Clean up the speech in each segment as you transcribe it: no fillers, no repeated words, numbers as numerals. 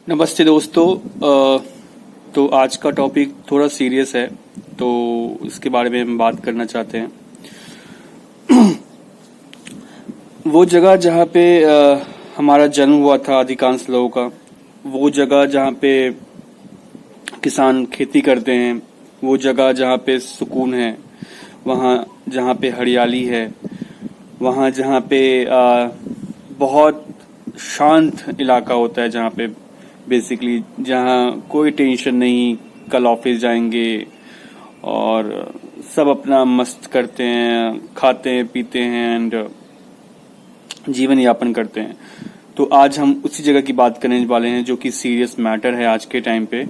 नमस्ते दोस्तों। तो आज का टॉपिक थोड़ा सीरियस है, तो इसके बारे में हम बात करना चाहते हैं। वो जगह जहाँ पे हमारा जन्म हुआ था अधिकांश लोगों का, वो जगह जहाँ पे किसान खेती करते हैं, वो जगह जहाँ पे सुकून है, वहाँ जहाँ पे हरियाली है, वहाँ जहाँ पे बहुत शांत इलाका होता है, जहाँ पे बेसिकली जहाँ कोई टेंशन नहीं, कल ऑफिस जाएंगे और सब अपना मस्त करते हैं, खाते हैं, पीते हैं एंड जीवन यापन करते हैं। तो आज हम उसी जगह की बात करने वाले हैं जो कि सीरियस मैटर है आज के टाइम पे।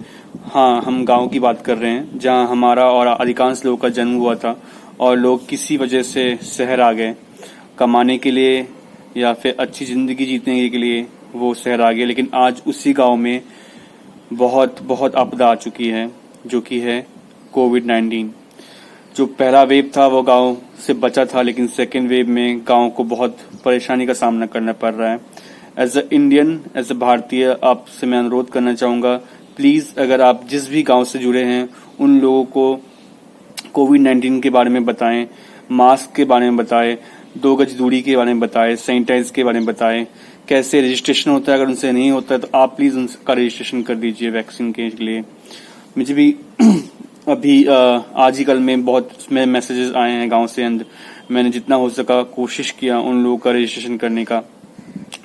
हाँ, हम गांव की बात कर रहे हैं जहाँ हमारा और अधिकांश लोगों का जन्म हुआ था और लोग किसी वजह से शहर आ गए कमाने के लिए या फिर अच्छी जिंदगी जीतने के लिए, वो शहर आ गए। लेकिन आज उसी गांव में बहुत बहुत आपदा आ चुकी है, जो कि है कोविड-19। जो पहला वेव था वो गांव से बचा था, लेकिन सेकेंड वेव में गांव को बहुत परेशानी का सामना करना पड़ रहा है। As a Indian, as a भारतीय, आपसे मैं अनुरोध करना चाहूँगा, प्लीज़ अगर आप जिस भी गांव से जुड़े हैं उन लोगों को कोविड-19 के बारे में बताएं, मास्क के बारे में बताएं, 2 गज दूरी के बारे में बताएं, सैनिटाइज के बारे में बताएं, कैसे रजिस्ट्रेशन होता है। अगर उनसे नहीं होता है तो आप प्लीज़ उनका रजिस्ट्रेशन कर दीजिए वैक्सीन के लिए। मुझे भी अभी आज ही कल में बहुत उसमें मैसेजेस आए हैं गांव से, एंड मैंने जितना हो सका कोशिश किया उन लोगों का रजिस्ट्रेशन करने का।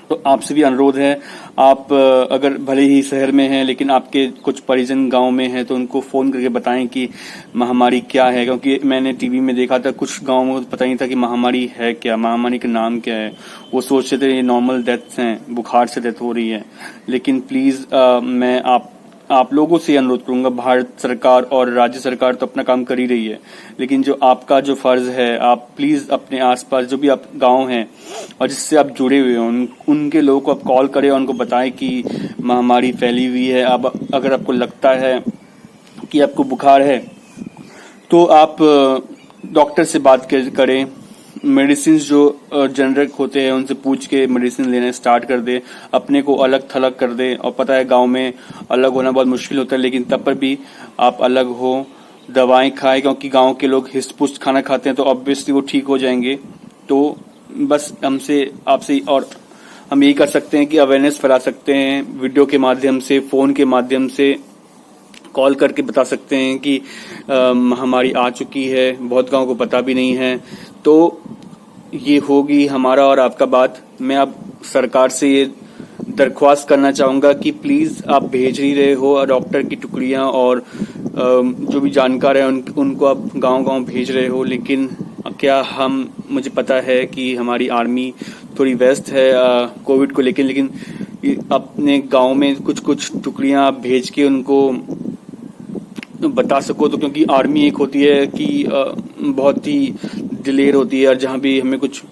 तो आपसे भी अनुरोध है, आप अगर भले ही शहर में हैं लेकिन आपके कुछ परिजन गांव में हैं तो उनको फोन करके बताएं कि महामारी क्या है, क्योंकि मैंने टीवी में देखा था कुछ गांव में पता नहीं था कि महामारी है क्या, महामारी का नाम क्या है। वो सोचते थे ये नॉर्मल डेथ्स हैं, बुखार से डेथ हो रही है। लेकिन प्लीज मैं आप लोगों से अनुरोध करूंगा, भारत सरकार और राज्य सरकार तो अपना काम कर ही रही है, लेकिन जो आपका जो फर्ज है, आप प्लीज अपने आसपास जो भी आप गांव हैं और जिससे आप जुड़े हुए हैं उनके लोगों को आप कॉल करें और उनको बताएं कि महामारी फैली हुई है। अब अगर आपको लगता है कि आपको बुखार है तो आप डॉक्टर से बात करें, मेडिसिन जो जेनरिक होते हैं उनसे पूछ के मेडिसिन लेने स्टार्ट कर दे, अपने को अलग थलग कर दे। और पता है गांव में अलग होना बहुत मुश्किल होता है, लेकिन तब पर भी आप अलग हो, दवाएं खाएं, क्योंकि गांव के लोग हिस्ट पुस्ट खाना खाते हैं तो ऑब्वियसली वो ठीक हो जाएंगे। तो बस आपसे और हम यही कर सकते हैं कि अवेयरनेस फैला सकते हैं, वीडियो के माध्यम से, फोन के माध्यम से कॉल करके बता सकते हैं कि महामारी आ चुकी है, बहुत गांव को पता भी नहीं है। तो ये होगी हमारा और आपका बात। मैं अब सरकार से ये दरख्वास्त करना चाहूंगा कि प्लीज आप भेज ही रहे हो डॉक्टर की टुकड़ियां और जो भी जानकार है उनको आप गांव-गांव भेज रहे हो, लेकिन क्या मुझे पता है कि हमारी आर्मी थोड़ी व्यस्त है कोविड को लेकर, लेकिन अपने गांव में कुछ टुकड़ियां आप भेज के उनको बता सको तो, क्योंकि आर्मी एक होती है कि बहुत ही दिलेर होती है और जहां भी हमें कुछ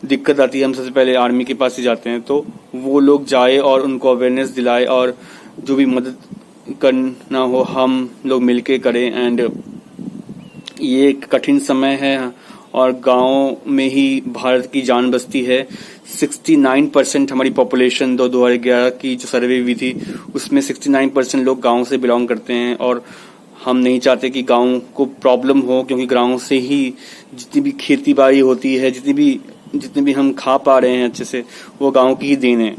दिक्कत आती है हम सबसे पहले आर्मी के पास ही जाते हैं। तो वो लोग जाए और उनको अवेयरनेस दिलाए और जो भी मदद करना हो हम लोग मिलके करें। एंड ये एक कठिन समय है और गांव में ही भारत की जान बसती है। 69% हमारी पॉपुलेशन 2011 की जो सर्वे हुई थी उसमें 69% लोग गांव से बिलोंग करते हैं, और हम नहीं चाहते कि गांव को प्रॉब्लम हो, क्योंकि गांव से ही जितनी भी खेती बाड़ी होती है, जितनी भी हम खा पा रहे हैं अच्छे से, वो गांव की ही देन है।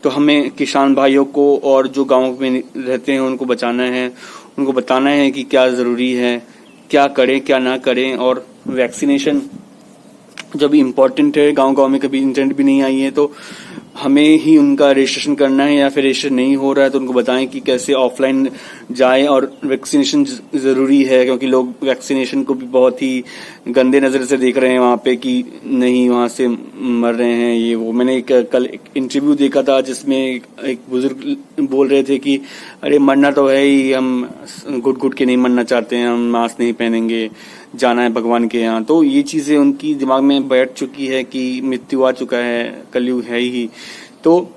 तो हमें किसान भाइयों को और जो गांव में रहते हैं उनको बचाना है, उनको बताना है कि क्या जरूरी है, क्या करें क्या ना करें। और वैक्सीनेशन जो भी इम्पोर्टेंट है, गांव में कभी इंटरनेट भी नहीं आई है तो हमें ही उनका रजिस्ट्रेशन करना है, या फिर रजिस्ट्रेशन नहीं हो रहा है तो उनको बताएं कि कैसे ऑफलाइन जाएं। और वैक्सीनेशन जरूरी है, क्योंकि लोग वैक्सीनेशन को भी बहुत ही गंदे नजर से देख रहे हैं वहां पे कि नहीं वहां से मर रहे हैं ये वो। मैंने कल एक इंटरव्यू देखा था जिसमें एक बुजुर्ग बोल रहे थे कि अरे मरना तो है ही, हम घुट के नहीं मरना चाहते हैं, हम मास्क नहीं पहनेंगे, जाना है भगवान के यहाँ। तो ये चीजें उनकी दिमाग में बैठ चुकी है कि मृत्यु आ चुका है, कलयुग है ही। तो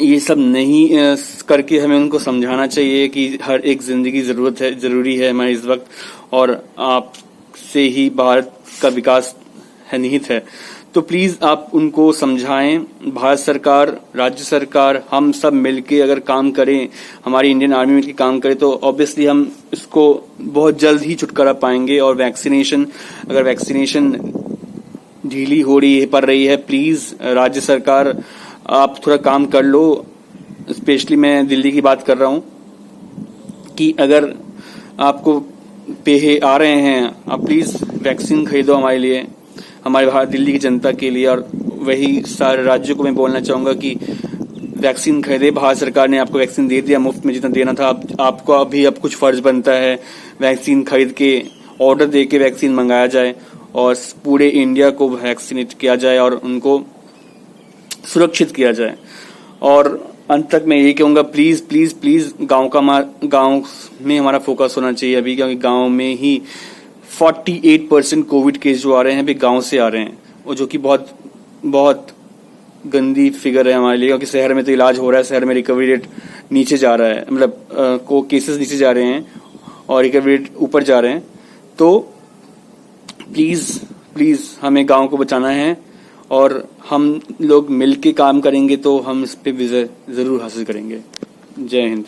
ये सब नहीं करके हमें उनको समझाना चाहिए कि हर एक जिंदगी जरूरी है हमारे इस वक्त, और आपसे ही भारत का विकास है निहित है। तो प्लीज आप उनको समझाएं। भारत सरकार, राज्य सरकार, हम सब मिलके अगर काम करें, हमारी इंडियन आर्मी मिलके काम करे, तो ऑब्वियसली हम इसको बहुत जल्द ही छुटकारा पाएंगे। और अगर वैक्सीनेशन ढीली हो रही है, पड़ रही है, प्लीज राज्य सरकार आप थोड़ा काम कर लो। स्पेशली मैं दिल्ली की बात कर रहा हूं कि अगर आपको पे आ रहे हैं, आप प्लीज वैक्सीन खरीदो हमारे लिए, हमारे भारत दिल्ली की जनता के लिए। और वही सारे राज्यों को मैं बोलना चाहूंगा कि वैक्सीन खरीदे। भारत सरकार ने आपको वैक्सीन दे दिया मुफ्त में, जितना देना था। आपको अभी अब कुछ फर्ज बनता है, वैक्सीन खरीद के, ऑर्डर दे के वैक्सीन मंगाया जाए और पूरे इंडिया को वैक्सीनेट किया जाए और उनको सुरक्षित किया जाए। और अंत तक मैं यही कहूंगा, प्लीज प्लीज प्लीज गांव में हमारा फोकस होना चाहिए अभी, क्योंकि गांव में ही 48% कोविड केस जो आ रहे हैं अभी गांव से आ रहे हैं, और जो कि बहुत बहुत गंदी फिगर है हमारे लिए, क्योंकि शहर में तो इलाज हो रहा है, शहर में रिकवरी रेट नीचे जा रहा है, मतलब केसेस नीचे जा रहे हैं और रिकवरी रेट ऊपर जा रहे हैं। तो प्लीज प्लीज हमें गांव को बचाना है, और हम लोग मिलके काम करेंगे तो हम इस पे विजय जरूर हासिल करेंगे। जय हिंद।